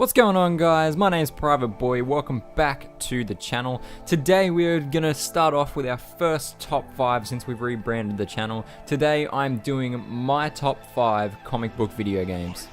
What's going on, guys? My name's Private Boy. Welcome back to the channel. Today we're gonna start off with our first top 5 since we've rebranded the channel. Today I'm doing my top 5 comic book video games.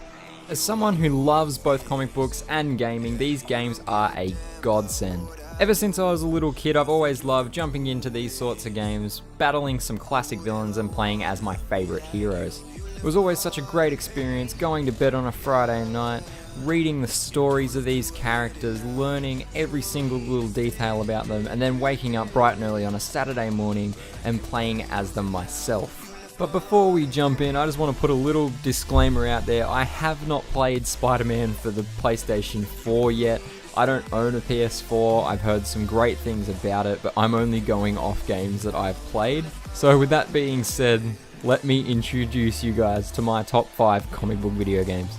As someone who loves both comic books and gaming, these games are a godsend. Ever since I was a little kid, I've always loved jumping into these sorts of games, battling some classic villains and playing as my favorite heroes. It was always such a great experience going to bed on a Friday night, reading the stories of these characters, learning every single little detail about them, and then waking up bright and early on a Saturday morning and playing as them myself. But before we jump in, I just want to put a little disclaimer out there. I have not played Spider-Man for the PlayStation 4 yet. I don't own a PS4. I've heard some great things about it, but I'm only going off games that I've played. So with that being said, let me introduce you guys to my top 5 comic book video games.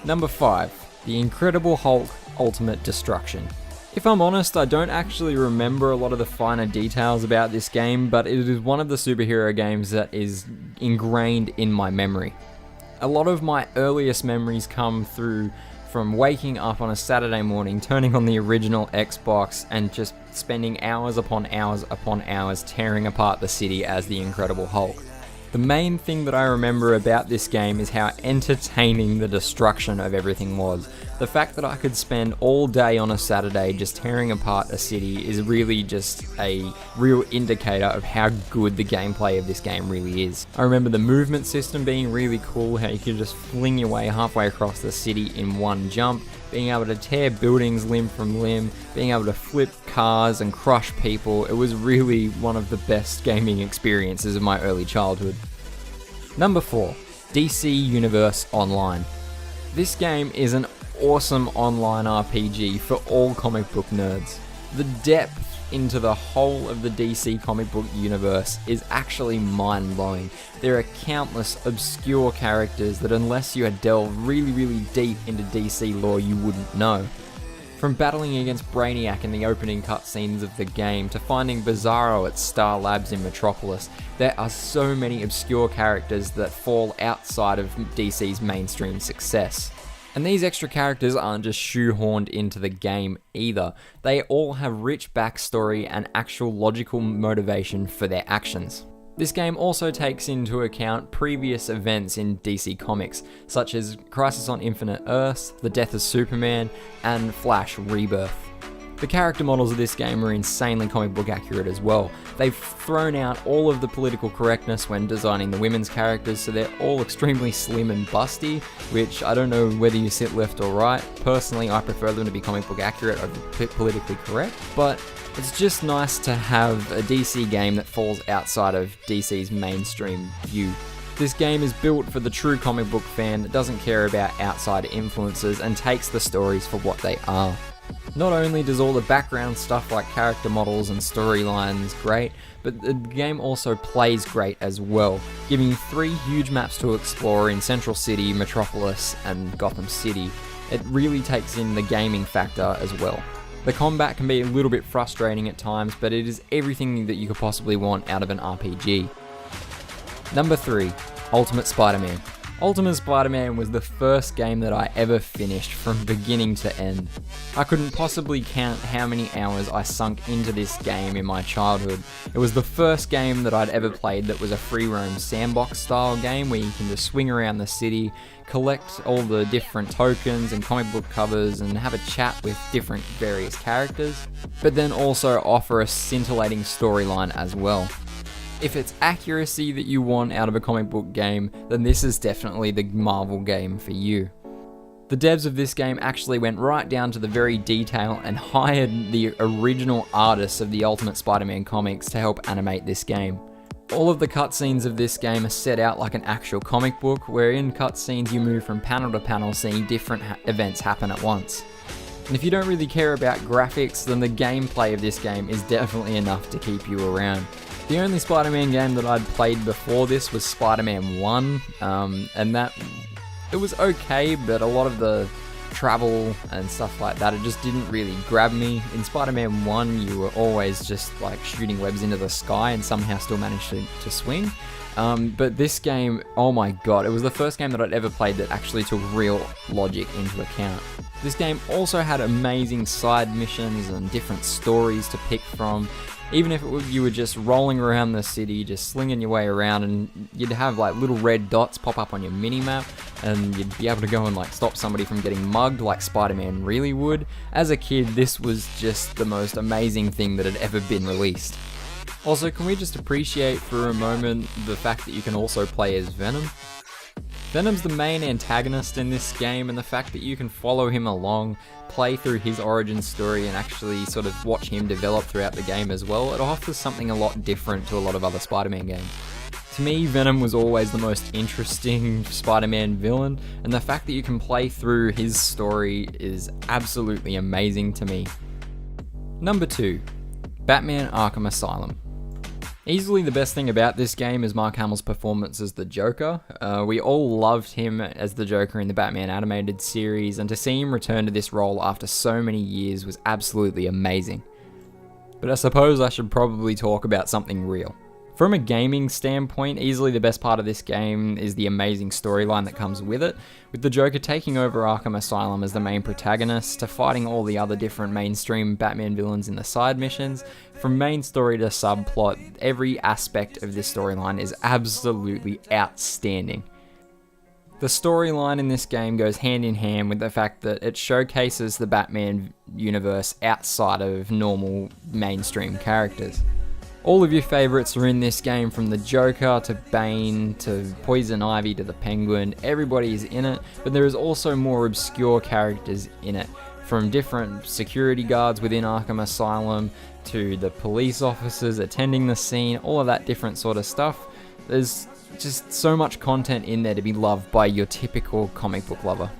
Number 5, The Incredible Hulk Ultimate Destruction. If I'm honest, I don't actually remember a lot of the finer details about this game, but it is one of the superhero games that is ingrained in my memory. A lot of my earliest memories come through from waking up on a Saturday morning, turning on the original Xbox, and just spending hours upon hours upon hours tearing apart the city as the Incredible Hulk. The main thing that I remember about this game is how entertaining the destruction of everything was. The fact that I could spend all day on a Saturday just tearing apart a city is really just a real indicator of how good the gameplay of this game really is. I remember the movement system being really cool, how you could just fling your way halfway across the city in one jump, being able to tear buildings limb from limb, being able to flip cars and crush people. It was really one of the best gaming experiences of my early childhood. Number 4, DC Universe Online. This game is an awesome online RPG for all comic book nerds. The depth into the whole of the DC comic book universe is actually mind-blowing. There are countless obscure characters that unless you had delved really deep into DC lore you wouldn't know. From battling against Brainiac in the opening cutscenes of the game to finding Bizarro at Star Labs in Metropolis, there are so many obscure characters that fall outside of DC's mainstream success. And these extra characters aren't just shoehorned into the game either. They all have rich backstory and actual logical motivation for their actions. This game also takes into account previous events in DC Comics, such as Crisis on Infinite Earths, the death of Superman, and Flash Rebirth. The character models of this game are insanely comic book accurate as well. They've thrown out all of the political correctness when designing the women's characters, so they're all extremely slim and busty, which I don't know whether you sit left or right. Personally, I prefer them to be comic book accurate over politically correct, but it's just nice to have a DC game that falls outside of DC's mainstream view. This game is built for the true comic book fan that doesn't care about outside influences and takes the stories for what they are. Not only does all the background stuff like character models and storylines great, but the game also plays great as well, giving you 3 huge maps to explore in Central City, Metropolis, and Gotham City. It really takes in the gaming factor as well. The combat can be a little bit frustrating at times, but it is everything that you could possibly want out of an RPG. Number 3, Ultimate Spider-Man. Ultimate Spider-Man was the first game that I ever finished from beginning to end. I couldn't possibly count how many hours I sunk into this game in my childhood. It was the first game that I'd ever played that was a free roam sandbox style game where you can just swing around the city, collect all the different tokens and comic book covers and have a chat with different various characters, but then also offer a scintillating storyline as well. If it's accuracy that you want out of a comic book game, then this is definitely the Marvel game for you. The devs of this game actually went right down to the very detail and hired the original artists of the Ultimate Spider-Man comics to help animate this game. All of the cutscenes of this game are set out like an actual comic book, where in cutscenes you move from panel to panel seeing different events happen at once. And if you don't really care about graphics, then the gameplay of this game is definitely enough to keep you around. The only Spider-Man game that I'd played before this was Spider-Man 1, and that, it was okay, but a lot of the travel and stuff like that. It just didn't really grab me. In Spider-Man 1, you were always just like shooting webs into the sky and somehow still managed to swing. But this game, oh my god, it was the first game that I'd ever played that actually took real logic into account. This game also had amazing side missions and different stories to pick from. Even if you were just rolling around the city, just slinging your way around, and you'd have like little red dots pop up on your mini-map, and you'd be able to go and like stop somebody from getting mugged like Spider-Man really would. As a kid, this was just the most amazing thing that had ever been released. Also, can we just appreciate for a moment the fact that you can also play as Venom? Venom's the main antagonist in this game, and the fact that you can follow him along, play through his origin story, and actually sort of watch him develop throughout the game as well, it offers something a lot different to a lot of other Spider-Man games. To me, Venom was always the most interesting Spider-Man villain, and the fact that you can play through his story is absolutely amazing to me. Number 2. Batman Arkham Asylum. Easily the best thing about this game is Mark Hamill's performance as the Joker. We all loved him as the Joker in the Batman animated series, and to see him return to this role after so many years was absolutely amazing. But I suppose I should probably talk about something real. From a gaming standpoint, easily the best part of this game is the amazing storyline that comes with it, with the Joker taking over Arkham Asylum as the main protagonist, to fighting all the other different mainstream Batman villains in the side missions. From main story to subplot, every aspect of this storyline is absolutely outstanding. The storyline in this game goes hand in hand with the fact that it showcases the Batman universe outside of normal mainstream characters. All of your favourites are in this game, from the Joker to Bane to Poison Ivy to the Penguin. Everybody is in it, but there is also more obscure characters in it, from different security guards within Arkham Asylum to the police officers attending the scene, all of that different sort of stuff. There's just so much content in there to be loved by your typical comic book lover.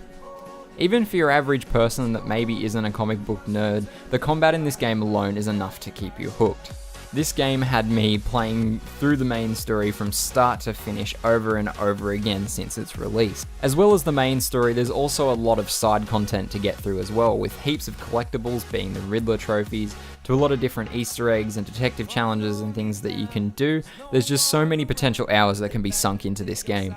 Even for your average person that maybe isn't a comic book nerd, the combat in this game alone is enough to keep you hooked. This game had me playing through the main story from start to finish over and over again since its release. As well as the main story, there's also a lot of side content to get through as well, with heaps of collectibles being the Riddler trophies, to a lot of different Easter eggs and detective challenges and things that you can do. There's just so many potential hours that can be sunk into this game.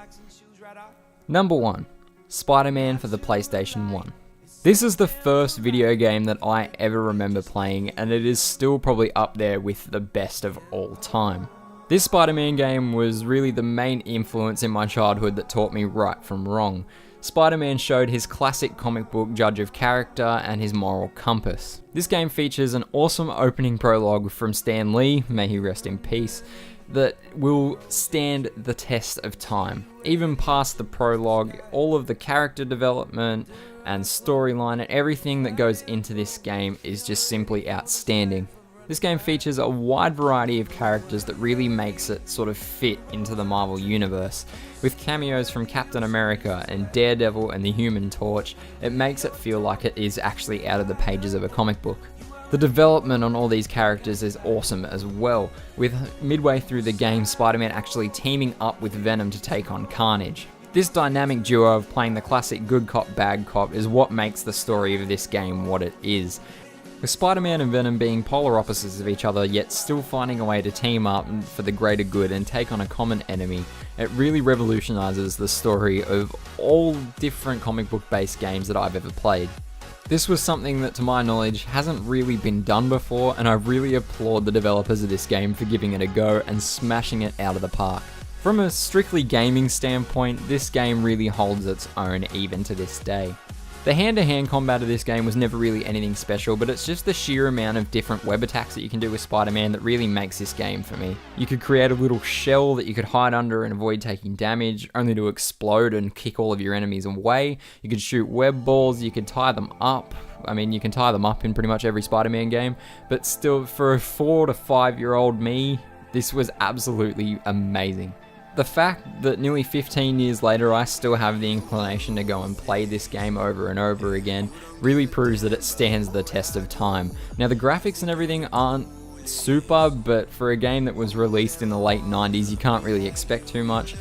Number 1. Spider-Man for the PlayStation 1. This is the first video game that I ever remember playing, and it is still probably up there with the best of all time. This Spider-Man game was really the main influence in my childhood that taught me right from wrong. Spider-Man showed his classic comic book judge of character and his moral compass. This game features an awesome opening prologue from Stan Lee, may he rest in peace, that will stand the test of time. Even past the prologue, all of the character development and storyline and everything that goes into this game is just simply outstanding. This game features a wide variety of characters that really makes it sort of fit into the Marvel Universe. With cameos from Captain America and Daredevil and the Human Torch, it makes it feel like it is actually out of the pages of a comic book. The development on all these characters is awesome as well, with midway through the game Spider-Man actually teaming up with Venom to take on Carnage. This dynamic duo of playing the classic good cop, bad cop is what makes the story of this game what it is. With Spider-Man and Venom being polar opposites of each other, yet still finding a way to team up for the greater good and take on a common enemy, it really revolutionizes the story of all different comic book based games that I've ever played. This was something that, to my knowledge, hasn't really been done before, and I really applaud the developers of this game for giving it a go and smashing it out of the park. From a strictly gaming standpoint, this game really holds its own even to this day. The hand-to-hand combat of this game was never really anything special, but it's just the sheer amount of different web attacks that you can do with Spider-Man that really makes this game for me. You could create a little shell that you could hide under and avoid taking damage, only to explode and kick all of your enemies away. You could shoot web balls, you could tie them up. I mean, you can tie them up in pretty much every Spider-Man game, but still, for a 4 to 5 year old me, this was absolutely amazing. The fact that nearly 15 years later I still have the inclination to go and play this game over and over again really proves that it stands the test of time. Now, the graphics and everything aren't super, but for a game that was released in the late 90s, you can't really expect too much.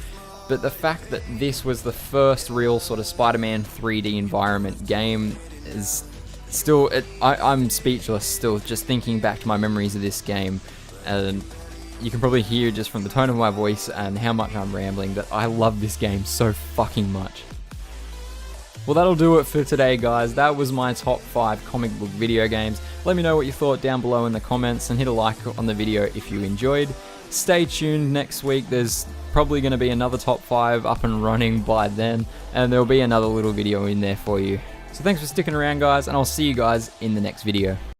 but the fact that this was the first real sort of Spider-Man 3D environment game is still, I'm speechless still just thinking back to my memories of this game, and you can probably hear just from the tone of my voice and how much I'm rambling that I love this game so fucking much. Well, that'll do it for today, guys. That was my top 5 comic book video games. Let me know what you thought down below in the comments, and hit a like on the video if you enjoyed. Stay tuned next week. There's probably going to be another top 5 up and running by then, and there'll be another little video in there for you. So thanks for sticking around, guys, and I'll see you guys in the next video.